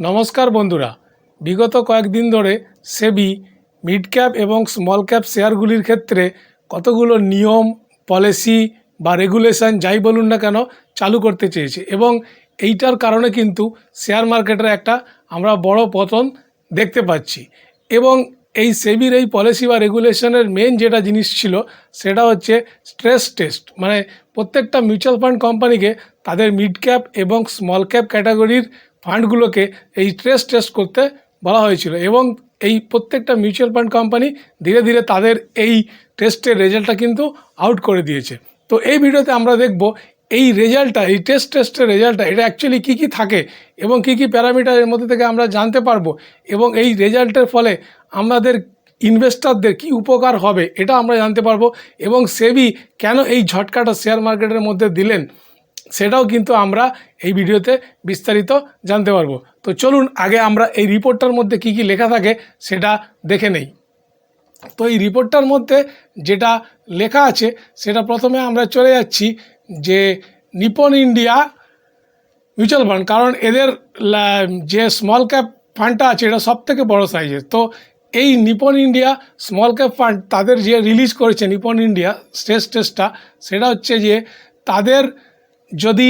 নমস্কার বন্ধুরা, বিগত কয়েকদিন ধরে সেবি মিড ক্যাপ এবং স্মল ক্যাপ শেয়ারগুলির ক্ষেত্রে কতগুলো নিয়ম, পলিসি বা রেগুলেশন যাই বলুন না কেন চালু করতে চেয়েছে এবং এইটার কারণে কিন্তু শেয়ার মার্কেটের একটা আমরা বড় পতন দেখতে পাচ্ছি। এবং এই সেবির এই পলিসি বা রেগুলেশনের মেন যেটা জিনিস ছিল সেটা হচ্ছে স্ট্রেস টেস্ট, মানে প্রত্যেকটা মিউচুয়াল ফান্ড কোম্পানিকে তাদের মিড ক্যাপ এবং স্মল ক্যাপ ক্যাটাগরির ফান্ডগুলোকে এই স্ট্রেস টেস্ট করতে বলা হয়েছিল এবং এই প্রত্যেকটা মিউচুয়াল ফান্ড কোম্পানি ধীরে ধীরে তাদের এই টেস্টের রেজাল্টটা কিন্তু আউট করে দিয়েছে। তো এই ভিডিওতে আমরা দেখব এই রেজাল্টটা, এই টেস্টের রেজাল্টটা এটা অ্যাকচুয়ালি কী কী থাকে এবং কী কী প্যারামিটার এর মধ্যে থেকে আমরা জানতে পারবো এবং এই রেজাল্টের ফলে আমাদের ইনভেস্টরদের কি উপকার হবে এটা আমরা জানতে পারবো এবং সেবি কেন এই ঝটকাটা শেয়ার মার্কেটের মধ্যে দিলেন সেটাও কিন্তু আমরা এই ভিডিওতে বিস্তারিত জানতে পারবো। তো চলুন আগে আমরা এই রিপোর্টটার মধ্যে কি কি লেখা থাকে সেটা দেখে নেই। তো এই রিপোর্টটার মধ্যে যেটা লেখা আছে সেটা প্রথমে আমরা চলে যাচ্ছি যে নিপন ইন্ডিয়া মিউচুয়াল ফান্ড, কারণ এদের যে স্মল ক্যাপ ফান্ডটা আছে এটা সবথেকে বড় সাইজের। তো এই Nipon India small cap fund তাদের যে রিলিজ করেছে নিপন ইন্ডিয়া স্ট্রেস টেস্টটা, সেটা হচ্ছে যে তাদের যদি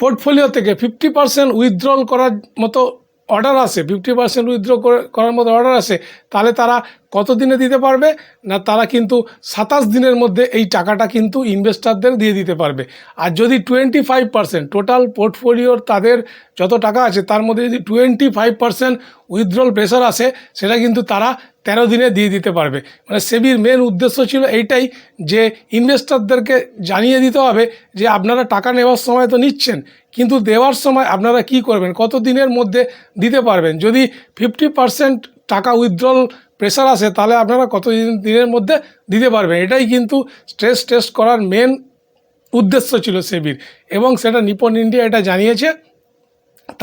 পোর্টফোলিও থেকে 50% উইথড্রল করার মতো অর্ডার আসে, 50% উইথড্র করার মতো অর্ডার আসে, তাহলে তারা কত দিনে দিতে পারবে না, তারা কিন্তু 27 দিনের মধ্যে এই টাকাটা কিন্তু ইনভেস্টারদের দিয়ে দিতে পারবে। আর যদি 25% টোটাল পোর্টফোলিওর তাদের যত টাকা আছে তার মধ্যে যদি 25% উইথড্রল প্রেশার আসে, সেটা কিন্তু তারা 13 দিনে দিয়ে দিতে পারবে। মানে সেবির মেন উদ্দেশ্য ছিল এইটাই যে ইনভেস্টরদেরকে জানিয়ে দিতে হবে যে আপনারা টাকা নেওয়ার সময় তো নিচ্ছেন, কিন্তু দেওয়ার সময় আপনারা কি করবেন, কত দিনের মধ্যে দিতে পারবেন। যদি 50% টাকা উইথড্রল প্রেশার আসে তাহলে আপনারা কত দিনের মধ্যে দিতে পারবেন। এটাই কিন্তু স্ট্রেস টেস্ট করার মেন উদ্দেশ্য ছিল সেবির এবং সেটা নিপন ইন্ডিয়া এটা জানিয়েছে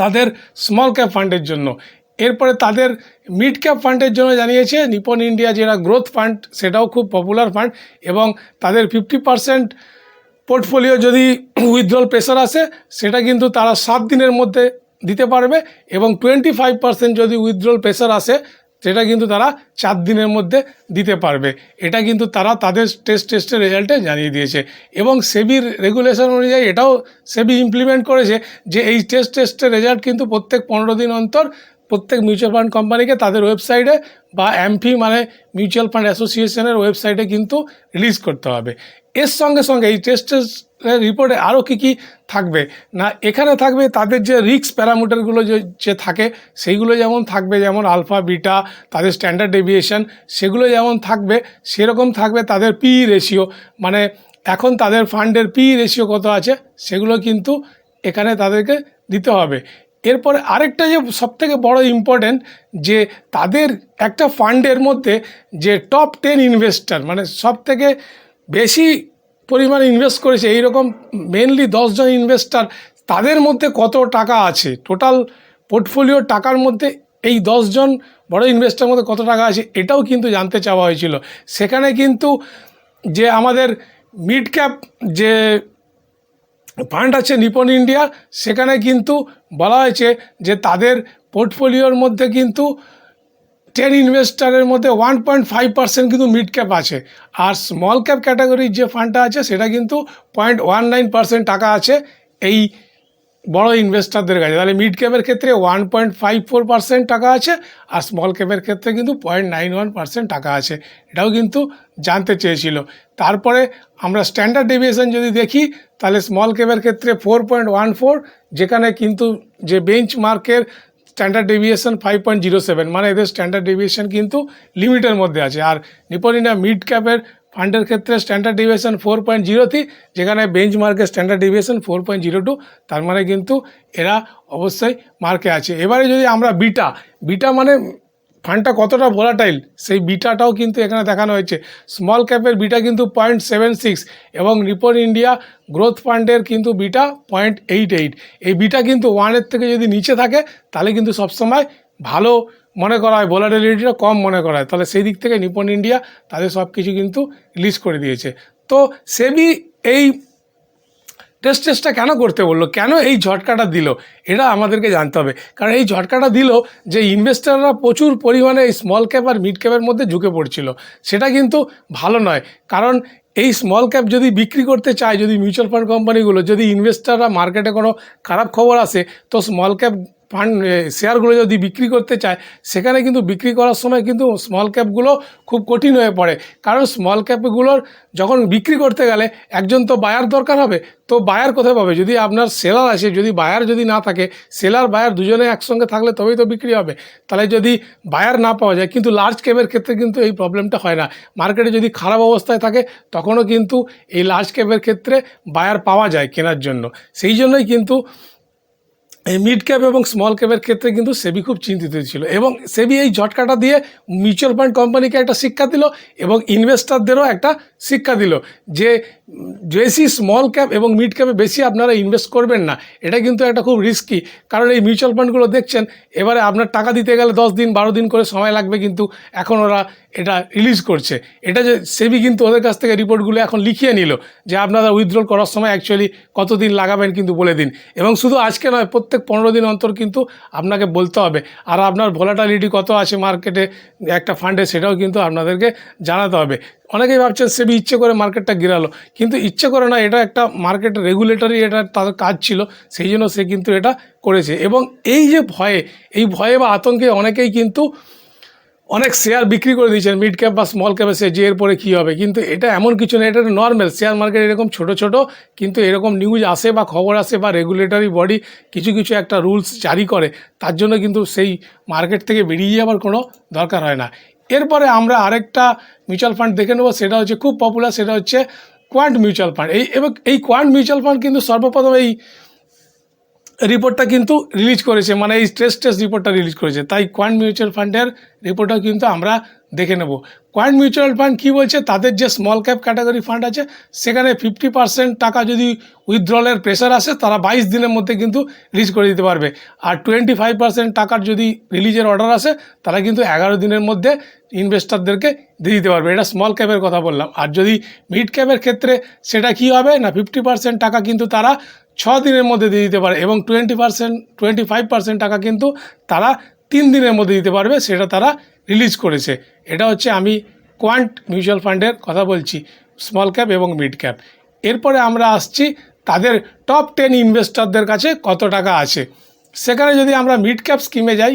তাদের স্মল ক্যাপ ফান্ডের জন্য। এরপরে তাদের মিড ক্যাপ ফান্ডের জন্য জানিয়েছে নিপন ইন্ডিয়া, যেটা গ্রোথ ফান্ড, সেটাও খুব পপুলার ফান্ড এবং তাদের 50% পোর্টফোলিও যদি উইথড্রল প্রেশার আসে সেটা কিন্তু তারা 7 দিনের মধ্যে দিতে পারবে এবং 25% যদি উইথড্রল প্রেশার আসে সেটা কিন্তু তারা 4 দিনের মধ্যে দিতে পারবে। এটা কিন্তু তারা তাদের টেস্টের রেজাল্টে জানিয়ে দিয়েছে এবং সেবির রেগুলেশন অনুযায়ী এটাও সেবি ইমপ্লিমেন্ট করেছে যে এই টেস্টের রেজাল্ট কিন্তু প্রত্যেক 15 দিন অন্তর প্রত্যেক মিউচুয়াল ফান্ড কোম্পানিকে তাদের ওয়েবসাইটে বা এমফি মানে মিউচুয়াল ফান্ড অ্যাসোসিয়েশনের ওয়েবসাইটে কিন্তু রিলিজ করতে হবে। এর সঙ্গে সঙ্গে এই টেস্টের রিপোর্টে আরও কী থাকবে না, এখানে থাকবে তাদের যে রিস্ক প্যারামিটারগুলো যে থাকে সেইগুলো যেমন থাকবে, যেমন আলফা বিটা, তাদের স্ট্যান্ডার্ড ডেভিয়েশন, সেগুলো যেমন থাকবে সেরকম থাকবে তাদের পি রেশিও, মানে এখন তাদের ফান্ডের পি রেশিও কত আছে সেগুলো কিন্তু এখানে তাদেরকে দিতে হবে। এরপরে আরেকটা যে সবথেকে বড় ইম্পর্টেন্ট, যে তাদের একটা ফান্ডের মধ্যে যে টপ 10 ইনভেস্টার, মানে সবথেকে বেশি পরিমাণে ইনভেস্ট করেছে এইরকম মেনলি 10 জন ইনভেস্টার, তাদের মধ্যে কত টাকা আছে টোটাল পোর্টফোলিওর টাকার মধ্যে, এই 10 জন বড় ইনভেস্টারের মধ্যে কত টাকা আছে এটাও কিন্তু জানতে চাওয়া হয়েছিল। সেখানে কিন্তু যে আমাদের মিড ক্যাপ যে ফান্ড আছে নিপন ইন্ডিয়া, সেখানে কিন্তু বলা হয়েছে যে তাদের পোর্টফোলিওর মধ্যে কিন্তু 10 ইনভেস্টারের মধ্যে 1.5% কিন্তু মিড ক্যাপ আছে, আর স্মল ক্যাপ ক্যাটাগরির যে ফান্ডটা আছে সেটা কিন্তু 0.19% টাকা আছে এই বড় ইনভেস্টারদের কাছে। তাহলে মিড ক্যাপের ক্ষেত্রে 1.54% টাকা আছে আর স্মল ক্যাপের ক্ষেত্রে কিন্তু 0.91% টাকা আছে, এটাও কিন্তু জানতে চেয়েছিল। তারপরে আমরা স্ট্যান্ডার্ড ডেভিয়েশন যদি দেখি তাহলে স্মল ক্যাপের ক্ষেত্রে 4.14, যেখানে কিন্তু যে বেঞ্চ মার্কের স্ট্যান্ডার্ড ডেভিয়েশন 5.07, মানে এদের স্ট্যান্ডার্ড ডেভিয়েশন কিন্তু লিমিটের মধ্যে আছে। আর নিপন ইন্ডিয়া মিড ক্যাপের ফান্ডের ক্ষেত্রে স্ট্যান্ডার্ড ডেভিয়েশন 4.03, যেখানে বেঞ্চ মার্কের স্ট্যান্ডার্ড ডেভিয়েশন 4.02, তার মানে কিন্তু এরা অবশ্যই মার্কে আছে। এবারে যদি আমরা বিটা মানে ফান্ডটা কতটা ভোলাটাইল সেই বিটাটাও কিন্তু এখানে দেখানো হয়েছে। স্মল ক্যাপের বিটা কিন্তু 0.76 এবং নিপন ইন্ডিয়া গ্রোথ ফান্ডের কিন্তু বিটা 0.88। এই বিটা কিন্তু 1-এর থেকে যদি নিচে থাকে তাহলে কিন্তু সবসময় ভালো মনে করা হয়, ভোলাটিলিটিটা কম মনে করা হয়। তাহলে সেই দিক থেকে নিপন ইন্ডিয়া তাদের সব কিছু কিন্তু লিস্ট করে দিয়েছে। তো সেবি এই টেস্টটা কেন করতে বললো, কেন এই ঝটকাটা দিল, এটা আমাদেরকে জানতে হবে। কারণ এই ঝটকাটা দিল যে ইনভেস্টাররা প্রচুর পরিমাণে এই স্মল ক্যাপ আর মিড ক্যাপের মধ্যে ঝুঁকে পড়ছিল, সেটা কিন্তু ভালো নয়। কারণ এই স্মল ক্যাপ যদি বিক্রি করতে চায়, যদি মিউচুয়াল ফান্ড কোম্পানিগুলো, যদি ইনভেস্টাররা মার্কেটে কোনো খারাপ খবর আসে, তো স্মল ক্যাপ ফান্ড শেয়ারগুলো যদি বিক্রি করতে চায়, সেখানে কিন্তু বিক্রি করার সময় কিন্তু স্মল ক্যাপগুলো খুব কঠিন হয়ে পড়ে। কারণ স্মল ক্যাপগুলোর যখন বিক্রি করতে গেলে একজন তো বায়ার দরকার হবে, তো বায়ার কোথায় পাবে? যদি আপনার সেলার আসে, যদি বায়ার যদি না থাকে, সেলার বায়ার দুজনে একসঙ্গে থাকলে তবেই তো বিক্রি হবে। তাহলে যদি বায়ার না পাওয়া যায়, কিন্তু লার্জ ক্যাপের ক্ষেত্রে কিন্তু এই প্রবলেমটা হয় না। মার্কেটে যদি খারাপ অবস্থায় থাকে, তখনও কিন্তু এই লার্জ ক্যাপের ক্ষেত্রে বায়ার পাওয়া যায় কেনার জন্য। সেই জন্যই কিন্তু এই মিড ক্যাপ এবং স্মল ক্যাপের ক্ষেত্রে কিন্তু সেবি খুব চিন্তিত ছিল, এবং সেবি এই ঝটকাটা দিয়ে মিউচুয়াল ফান্ড কোম্পানিকে একটা শিক্ষা দিল এবং ইনভেস্টারদেরও একটা শিক্ষা দিল যে বেশি স্মল ক্যাপ এবং মিড ক্যাপে বেশি আপনারা ইনভেস্ট করবেন না। এটা কিন্তু একটা খুব রিস্কি। কারণ এই মিউচুয়াল ফান্ডগুলো দেখছেন, এবারে আপনার টাকা দিতে গেলে 10 দিন 12 দিন করে সময় লাগবে, কিন্তু এখন ওরা এটা রিলিজ করছে। এটা যে সেবি কিন্তু ওদের কাছ থেকে রিপোর্টগুলো এখন লিখিয়ে নিল যে আপনারা উইথড্রল করার সময় অ্যাকচুয়ালি কতদিন লাগাবেন কিন্তু বলে দিন, এবং শুধু আজকে নয়, প্রত্যেক 15 দিন অন্তর কিন্তু আপনাকে বলতে হবে। আর আপনার ভোলাটিলিটি কত আছে মার্কেটে একটা ফান্ডে, সেটাও কিন্তু আপনাদেরকে জানাতে হবে। অনেকেই ভাবছেন সেবি ইচ্ছে করে মার্কেটটা গিরালো, কিন্তু ইচ্ছে করে না, এটা একটা মার্কেট রেগুলেটরি, এটা তাদের কাজ ছিল, সেই জন্য সে কিন্তু এটা করেছে। এবং এই যে ভয়ে বা আতঙ্কে অনেকেই কিন্তু অনেক শেয়ার বিক্রি করে দিয়েছেন মিড ক্যাপ বা স্মল ক্যাপে, সে যে এরপরে কী হবে। কিন্তু এটা এমন কিছু না, এটা নর্মাল শেয়ার মার্কেট, এরকম ছোট কিন্তু এরকম নিউজ আসে বা খবর আসে বা রেগুলেটরি বডি কিছু একটা রুলস জারি করে, তার জন্য কিন্তু সেই মার্কেট থেকে বেরিয়ে যাওয়ার কোনো দরকার হয় না। এরপরে আমরা আরেকটা মিউচুয়াল ফান্ড দেখে নেব, সেটা হচ্ছে খুব পপুলার, সেটা হচ্ছে কোয়ান্ট মিউচুয়াল ফান্ড। এই কোয়ান্ট মিউচুয়াল ফান্ড কিন্তু সর্বপ্রথম এই রিপোর্টটা কিন্তু রিলিজ করেছে, মানে এই স্ট্রেস টেস্ট রিপোর্টটা রিলিজ করেছে। তাই কোয়ান্ট মিউচুয়াল ফান্ডের রিপোর্টটাও কিন্তু আমরা দেখে নেব। কোয়ান্ট মিউচুয়াল ফান্ড কী বলছে, তাদের যে স্মল ক্যাপ ক্যাটাগরি ফান্ড আছে, সেখানে 50% টাকা যদি উইথড্রলের প্রেশার আসে, তারা 22 দিনের মধ্যে কিন্তু রিলিজ করে দিতে পারবে। আর 25% টাকার যদি রিলিজের অর্ডার আসে, তারা কিন্তু 11 দিনের মধ্যে ইনভেস্টারদেরকে দিয়ে দিতে পারবে। এটা স্মল ক্যাপের কথা বললাম। আর যদি মিড ক্যাপের ক্ষেত্রে সেটা কী হবে না, 50% টাকা কিন্তু তারা 6 দিনের মধ্যে দিয়ে দিতে পারে, এবং 25% টাকা কিন্তু তারা 3 দিনের মধ্যে দিতে পারবে, সেটা তারা রিলিজ করেছে। এটা হচ্ছে আমি কোয়ান্ট মিউচুয়াল ফান্ডের কথা বলছি, স্মল ক্যাপ এবং মিড ক্যাপ। এরপরে আমরা আসছি তাদের টপ 10 ইনভেস্টরদের কাছে কত টাকা আছে। সেখানে যদি আমরা মিড ক্যাপ স্কিমে যাই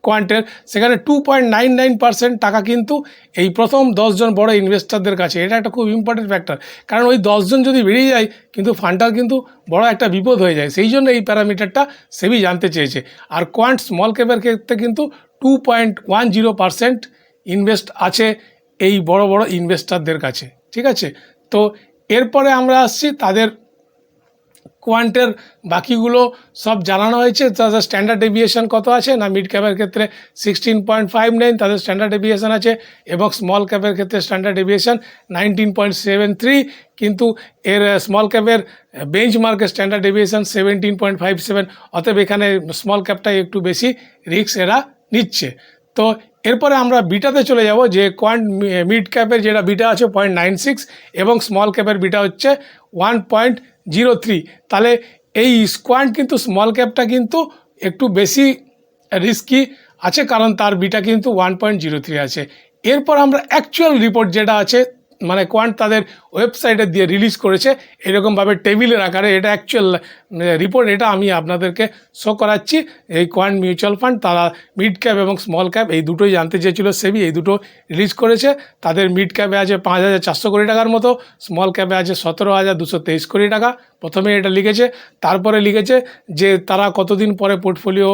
কোয়ান্টের, সেখানে 2.99% টাকা কিন্তু এই প্রথম 10 জন বড় ইনভেস্টরদের কাছে। এটা একটা খুব ইম্পর্টেন্ট ফ্যাক্টর, কারণ ওই 10 জন যদি বেরিয়ে যায়, কিন্তু ফান্ডটার কিন্তু বড় একটা বিপদ হয়ে যায়। সেই জন্য এই প্যারামিটারটা সেবি জানতে চেয়েছে। আর কোয়ান্ট স্মল ক্যাপের ক্ষেত্রে কিন্তু 2.10% ইনভেস্ট আছে এই বড় ইনভেস্টরদের কাছে। ঠিক আছে, তো এরপরে আমরা আসছি তাদের কোয়ান্টের বাকিগুলো সব জানানো হয়েছে। তাদের স্ট্যান্ডার্ড ডেভিয়েশন কত আছে না, মিড ক্যাপের ক্ষেত্রে 16.59 তাদের স্ট্যান্ডার্ড ডেভিয়েশন আছে, এবং স্মল ক্যাপের ক্ষেত্রে স্ট্যান্ডার্ড ডেভিয়েশন 19.73, কিন্তু এর স্মল ক্যাপের বেঞ্চমার্কের স্ট্যান্ডার্ড ডেভিয়েশন 17.57। অতএব এখানে স্মল ক্যাপটাই একটু বেশি রিস্ক এরা নিচ্ছে। তো এরপরে আমরা বিটাতে চলে যাব, যে কোয়ান্ট মিড ক্যাপের যেটা বিটা আছে 0.96, এবং স্মল ক্যাপের বিটা হচ্ছে 1.03। তাহলে এই কোয়ান্ট কিন্তু স্মল ক্যাপটা কিন্তু একটু বেশি রিস্কি আছে, কারণ তার বিটা কিন্তু 1.03 আছে। এরপর আমরা অ্যাকচুয়াল রিপোর্ট যেটা আছে, মানে কোয়ান্ট তাদের ওয়েবসাইটে দিয়ে রিলিজ করেছে এরকমভাবে টেবিলের আকারে, এটা অ্যাকচুয়াল রিপোর্ট, এটা আমি আপনাদেরকে শো করাচ্ছি। এই কোয়ান্ট মিউচুয়াল ফান্ড তারা মিড ক্যাপ এবং স্মল ক্যাপ এই দুটোই জানতে চেয়েছিল সেবি, এই দুটো রিলিজ করেছে। তাদের মিড ক্যাপে আছে 5,400 কোটি টাকার মতো, স্মল ক্যাপে আছে 17,223 কোটি টাকা। প্রথমে এটা লিখেছে, তারপরে লিখেছে যে তারা কতদিন পরে পোর্টফোলিও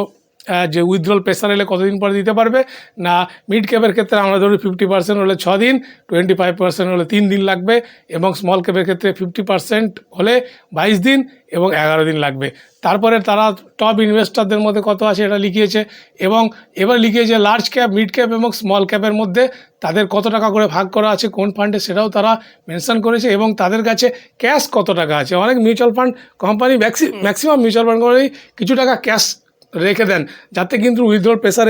যে উইথড্রল প্রেসার এলে কতদিন পরে দিতে পারবে না। মিড ক্যাপের ক্ষেত্রে আমরা ধরি 50% হলে 6 দিন, 25% হলে 3 দিন লাগবে, এবং স্মল ক্যাপের ক্ষেত্রে 50% হলে 22 দিন এবং 11 দিন লাগবে। তারপরে তারা টপ ইনভেস্টরদের মধ্যে কত আছে এটা লিখিয়েছে, এবং এবার লিখিয়েছে লার্জ ক্যাপ, মিড ক্যাপ এবং স্মল ক্যাপের মধ্যে তাদের কত টাকা করে ভাগ করা আছে কোন ফান্ডে, সেটাও তারা মেনশন করেছে, এবং তাদের কাছে ক্যাশ কত টাকা আছে। অনেক mutual fund company, maximum mutual fund company কিছু টাকা ক্যাশ রেখে দেন, যাতে কিন্তু উইথড্রল প্রেসার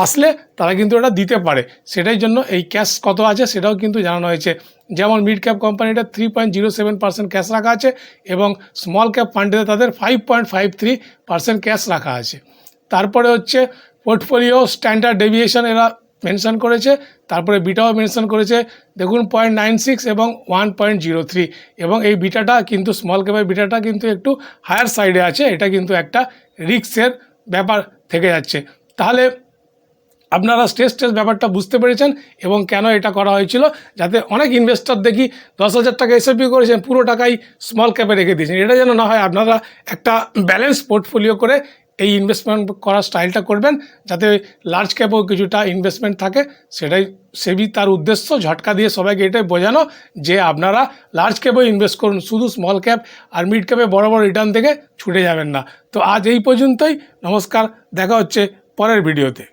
আসলে তারা কিন্তু এটা দিতে পারে। সেটাই জন্য এই ক্যাশ কত আছে সেটাও কিন্তু জানানো হয়েছে। যেমন মিড ক্যাপ কোম্পানিটা 3.07% ক্যাশ রাখা আছে এবং স্মল ক্যাপ ফান্ডে তাদের 5.53% ক্যাশ রাখা আছে। তারপরে হচ্ছে পোর্টফোলিও স্ট্যান্ডার্ড ডেভিয়েশন এরা মেনশন করেছে, তারপরে বিটাও মেনশন করেছে। দেখুন 0.96 এবং 1.03, এবং এই বিটাটা কিন্তু স্মল ক্যাপের বিটাটা কিন্তু একটু হায়ার সাইডে আছে। এটা কিন্তু একটা রিস্কের ব্যাপার থেকে যাচ্ছে। তাহলে আপনারা স্ট্রেস ব্যাপারটা বুঝতে পেরেছেন এবং কেন এটা করা হয়েছিল, যাতে অনেক ইনভেস্টর দেখি 10,000 টাকা এসআইপি করেছেন, পুরো টাকাই স্মল ক্যাপে রেখে দিয়েছেন। এটা যেন না হয়, আপনারা একটা ব্যালেন্স পোর্টফোলিও করে এই ইনভেস্টমেন্ট করার স্টাইলটা করবেন, যাতে লার্জ ক্যাপেও কিছুটা ইনভেস্টমেন্ট থাকে। সেটাই সেবি তার উদ্দেশ্য ঝটকা দিয়ে সবাইকে এটাই বোঝানো যে আপনারা লার্জ ক্যাপেও ইনভেস্ট করুন, শুধু স্মল ক্যাপ আর মিড ক্যাপে বড় বড় রিটার্ন থেকে ছুটে যাবেন না। তো আজ এই পর্যন্তই, নমস্কার, দেখা হচ্ছে পরের ভিডিওতে।